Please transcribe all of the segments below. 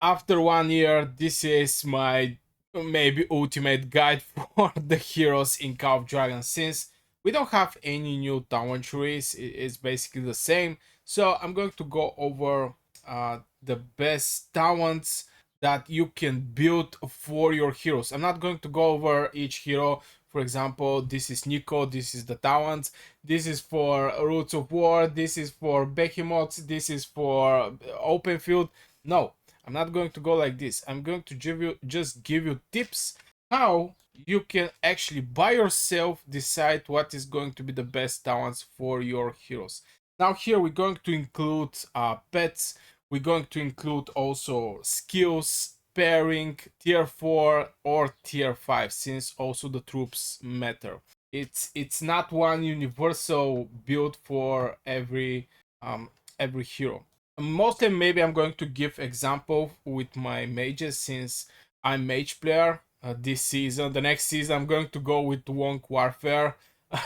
after 1 year, this is my maybe ultimate guide for the heroes in Call of Dragons. Since we don't have any new talent trees, it's basically the same. So I'm going to go over the best talents that you can build for your heroes. I'm not going to go over each hero. For example, this is Nico, this is the talents, this is for Roots of War, this is for Behemoths, this is for Open Field. No, I'm not going to go like this. I'm going to give you tips how you can actually by yourself decide what is going to be the best talents for your heroes. Now here we're going to include pets. We're going to include also skills, pairing, tier 4 or tier 5, since also the troops matter. It's not one universal build for every hero. Mostly maybe I'm going to give example with my mages, since I'm mage player this season. The next season I'm going to go with Wonk Warfare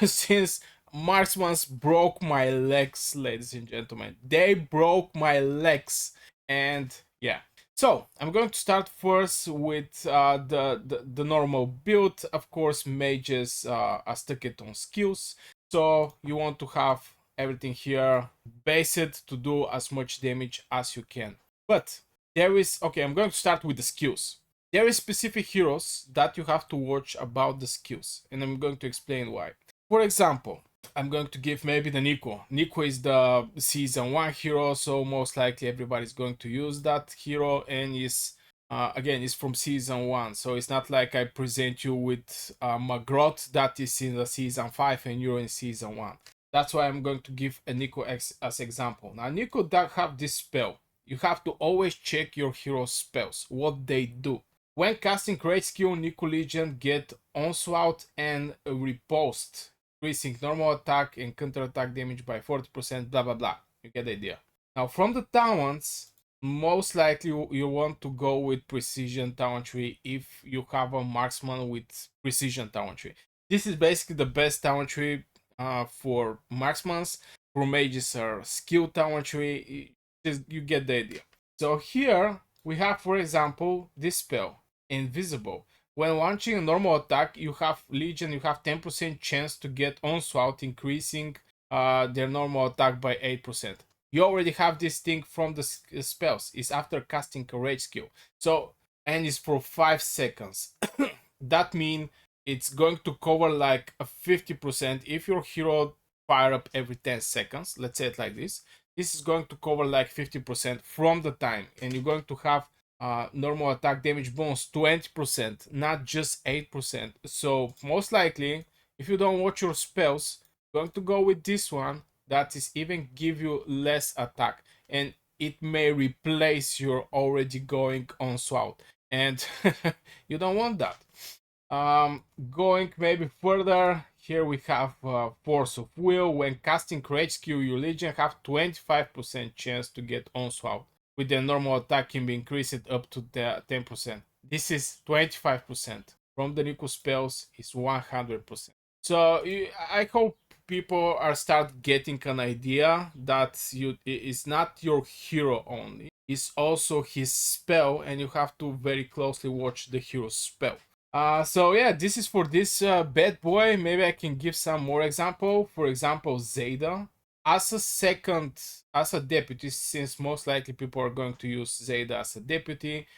since marksmans broke my legs, ladies and gentlemen. They broke my legs. And yeah, so I'm going to start first with the normal build. Of course, mages are stuck it on skills, so you want to have everything here based to do as much damage as you can. But there is, okay, I'm going to start with the skills. There is specific heroes that you have to watch about the skills, and I'm going to explain why. For example, I'm going to give maybe the Nico. Nico is the season 1 hero, so most likely everybody's going to use that hero, and is again, it's from season 1, so it's not like I present you with Magrot that is in the season 5 and you're in season 1. That's why I'm going to give a Nico as example. Now, Nico does have this spell. You have to always check your hero's spells, what they do. When casting great skill, Nico Legion get onslaught and riposte, increasing normal attack and counter attack damage by 40%, blah blah blah. You get the idea. Now, from the talents, most likely you want to go with precision talent tree if you have a marksman with precision talent tree. This is basically the best talent tree for marksmans. For mages are skill talent tree. You get the idea. So here we have, for example, this spell, Invisible. When launching a normal attack, you have Legion, you have 10% chance to get onslaught, increasing their normal attack by 8%. You already have this thing from the spells. It's after casting a rage skill. So, and it's for 5 seconds. That means it's going to cover like a 50%. If your hero fire up every 10 seconds, let's say it like this is going to cover like 50% from the time, and you're going to have normal attack damage bonus 20%, not just 8%. So most likely, if you don't watch your spells, you're going to go with this one that is even give you less attack, and it may replace your already going onslaught, and you don't want that. Going maybe further, here we have Force of Will. When casting Rage skill, your Legion have 25% chance to get onslaught, with the normal attack can be increased up to the 10%. This is 25%. From the Nico spells is 100%. So I hope people are start getting an idea that it's not your hero only. It's also his spell, and you have to very closely watch the hero's spell. So yeah, this is for this bad boy. Maybe I can give some more example. For example, Zeta as as a deputy, since most likely people are going to use Zeta as a deputy.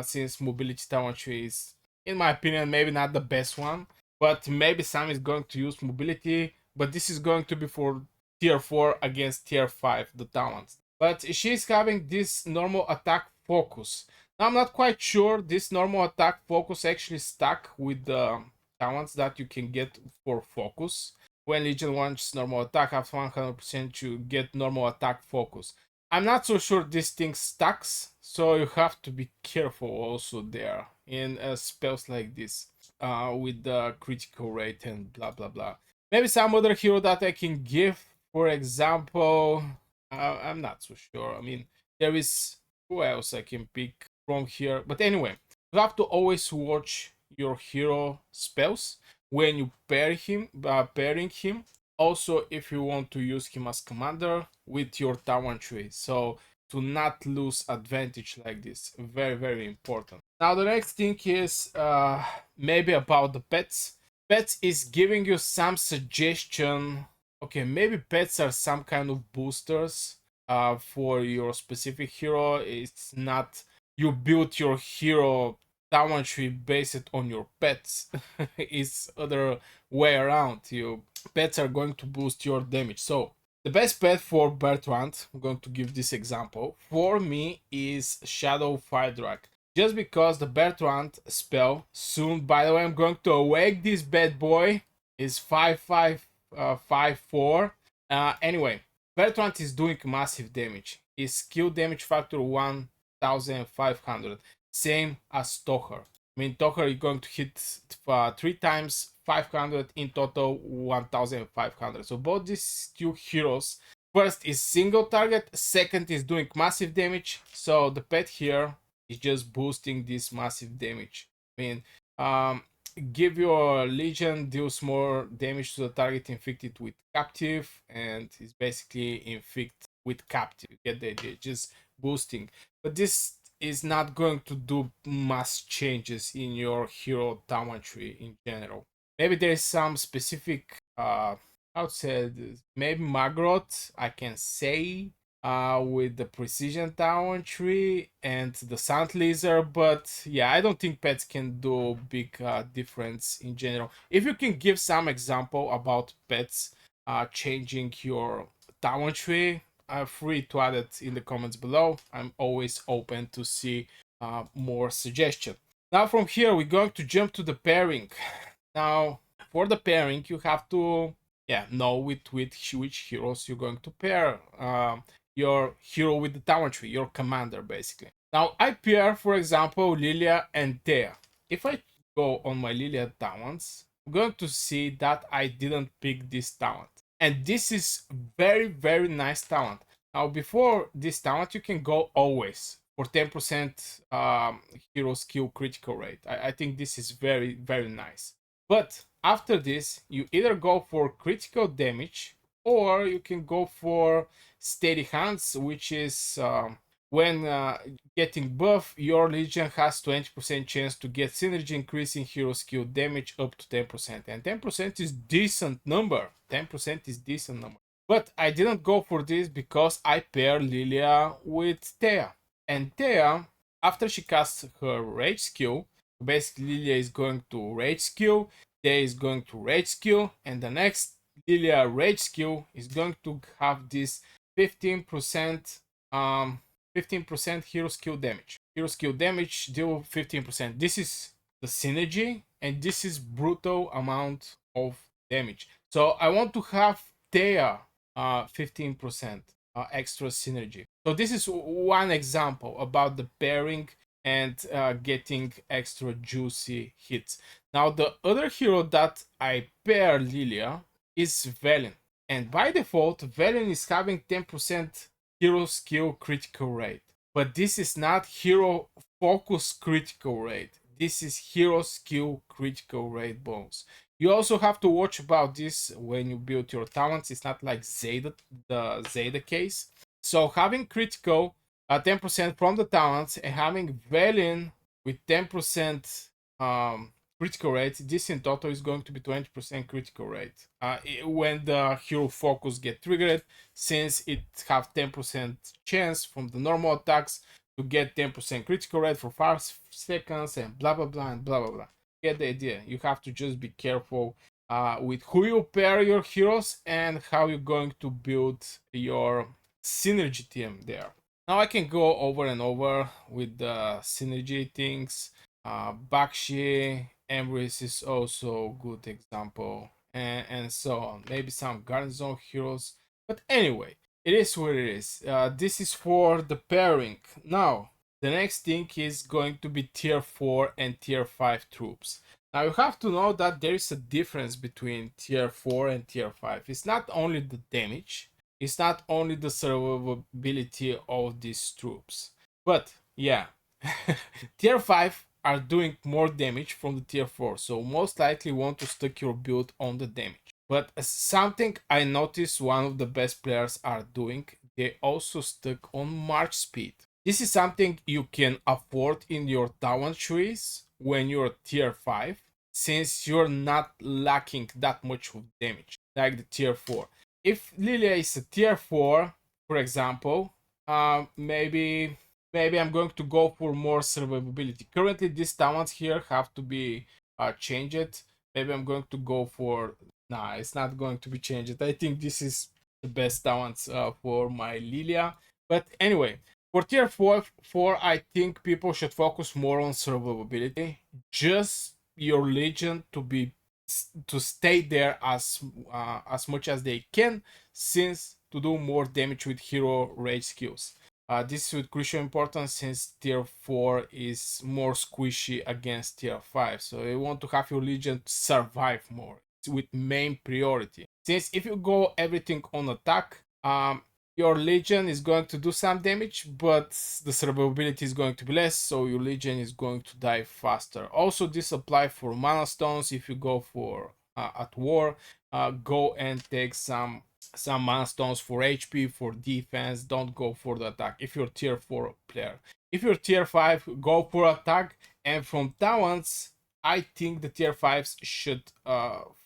Since mobility talent tree is, in my opinion, maybe not the best one, but maybe some is going to use mobility. But this is going to be for tier 4 against tier 5, the talents. But she's having this normal attack focus. Now, I'm not quite sure this normal attack focus actually stuck with the talents that you can get for focus. When Legion launches normal attack, have 100% to get normal attack focus. I'm not so sure this thing stacks, so you have to be careful also there in spells like this with the critical rate and blah blah blah. Maybe some other hero that I can give, for example, I'm not so sure. I mean, there is, who else I can pick from here? But anyway, you have to always watch your hero spells when you pairing him. Also, if you want to use him as commander with your talent tree. So to not lose advantage like this. Very, very important. Now the next thing is maybe about the pets. Pets is giving you some suggestion. Okay, maybe pets are some kind of boosters for your specific hero. It's not you build your hero talent tree based on your pets. It's other way around. Your pets are going to boost your damage. So the best pet for Bertrand, I'm going to give this example, for me is Shadow Fire Drag. Just because the Bertrand spell soon, by the way, I'm going to awake this bad boy, is 5-5-5-4. Anyway, Bertrand is doing massive damage. His skill damage factor 1500. Same as Tocher. I mean, Tocher is going to hit 3 times 500, in total 1500. So both these two heroes, first is single target, second is doing massive damage. So the pet here is just boosting this massive damage. I mean, give your legion deals more damage to the target infected with captive, and is basically inflict with captive. You get the idea, just boosting. But this is not going to do mass changes in your hero talent tree in general. Maybe there is some specific I would say maybe Magrot I can say with the precision talent tree and the Sand Lizard, but yeah, I don't think pets can do big difference in general. If you can give some example about pets changing your talent tree, free to add it in the comments below. I'm always open to see more suggestions. Now from here we're going to jump to the pairing. Now for the pairing you have to know with which heroes you're going to pair your hero with the talent tree, your commander basically. Now I pair, for example, Lilia and Thea. If I go on my Lilia talents, I'm going to see that I didn't pick this talent. And this is very, very nice talent. Now before this talent you can go always for 10% hero skill critical rate. I think this is very, very nice. But after this, you either go for critical damage or you can go for steady hands, which is when getting buff, your legion has 20% chance to get synergy increasing hero skill damage up to 10%. And 10% is decent number. 10% is decent number. But I didn't go for this because I pair Lilia with Thea. And Thea, after she casts her rage skill, basically Lilia is going to rage skill, Thea is going to rage skill, and the next Lilia rage skill is going to have this 15% 15% hero skill damage. Hero skill damage deal 15%. This is the synergy, and this is brutal amount of damage. So I want to have Thea 15% extra synergy. So this is one example about the pairing and getting extra juicy hits. Now the other hero that I pair Lilia is Velen. And by default, Velen is having 10% hero skill critical rate. But this is not hero focus critical rate. This is hero skill critical rate bonus. You also have to watch about this when you build your talents. It's not like Zeta, the Zeta case. So having critical 10% from the talents and having Velen with 10% critical rate, this in total is going to be 20% critical rate when the hero focus get triggered, since it have 10% chance from the normal attacks to get 10% critical rate for 5 seconds and blah blah blah and blah blah blah. Get the idea. You have to just be careful with who you pair your heroes and how you're going to build your synergy team there. Now I can go over and over with the synergy things. Bakshi, Emrys is also a good example, and so on. Maybe some Garden Zone heroes, but anyway, it is what it is. This is for the pairing. Now, the next thing is going to be tier 4 and tier 5 troops. Now you have to know that there is a difference between tier 4 and tier 5. It's not only the damage, it's not only the survivability of these troops, but yeah, tier 5 are doing more damage from the tier 4, so most likely want to stick your build on the damage. But something I noticed one of the best players are doing, they also stuck on march speed. This is something you can afford in your talent trees when you're tier 5, since you're not lacking that much of damage like the tier 4. If Lilia is a tier 4, for example, maybe I'm going to go for more survivability. Currently, these talents here have to be changed. Maybe I'm going to go for... Nah, it's not going to be changed. I think this is the best talents for my Lilia. But anyway, for tier 4, I think people should focus more on survivability. Just your Legion to stay there as much as they can, since to do more damage with hero rage skills. This is with crucial importance since tier 4 is more squishy against tier 5, so you want to have your Legion survive more with main priority. Since if you go everything on attack, your Legion is going to do some damage, but the survivability is going to be less, so your Legion is going to die faster. Also, this applies for mana stones. If you go for at war, go and take some mana stones for HP, for defense. Don't go for the attack if you're tier 4 player. If you're tier 5, go for attack, and from talents, I think the tier 5s should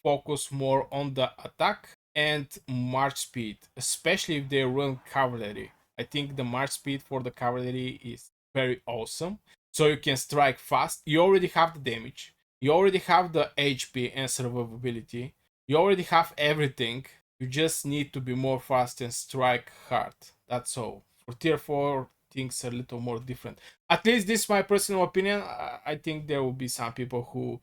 focus more on the attack and march speed, especially if they run cavalry. I think the march speed for the cavalry is very awesome. So you can strike fast. You already have the damage. You already have the HP and survivability. You already have everything. You just need to be more fast and strike hard. That's all. For tier 4, things are a little more different. At least this is my personal opinion. I think there will be some people who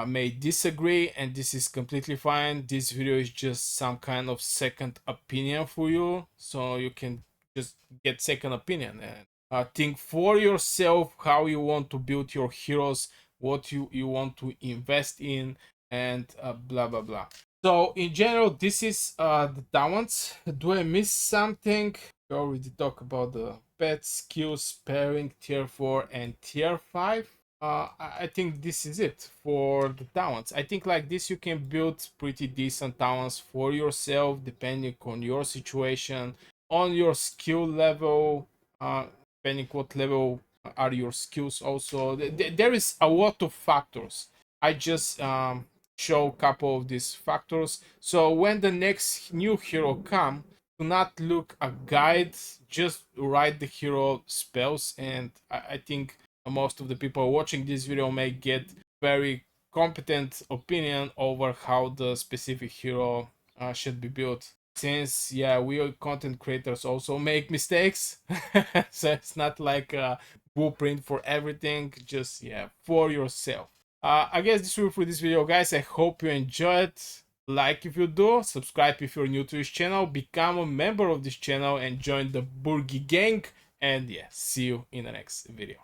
may disagree, and this is completely fine. This video is just some kind of second opinion for you, so you can just get second opinion and think for yourself how you want to build your heroes, what you want to invest in, and blah blah blah. So in general, this is the talents. Do I miss something? We already talked about the pet skills, pairing, tier 4 and tier 5. I think this is it for the talents. I think like this you can build pretty decent talents for yourself depending on your situation, on your skill level, depending what level are your skills also. There is a lot of factors. I just show a couple of these factors. So when the next new hero come, do not look a guide, just write the hero spells, and I think most of the people watching this video may get very competent opinion over how the specific hero should be built. Since yeah, we content creators also make mistakes, so it's not like a blueprint for everything. Just yeah, for yourself. I guess this will be for this video, guys. I hope you enjoyed. Like if you do, subscribe if you're new to this channel, become a member of this channel and join the Burgi gang. And yeah, see you in the next video.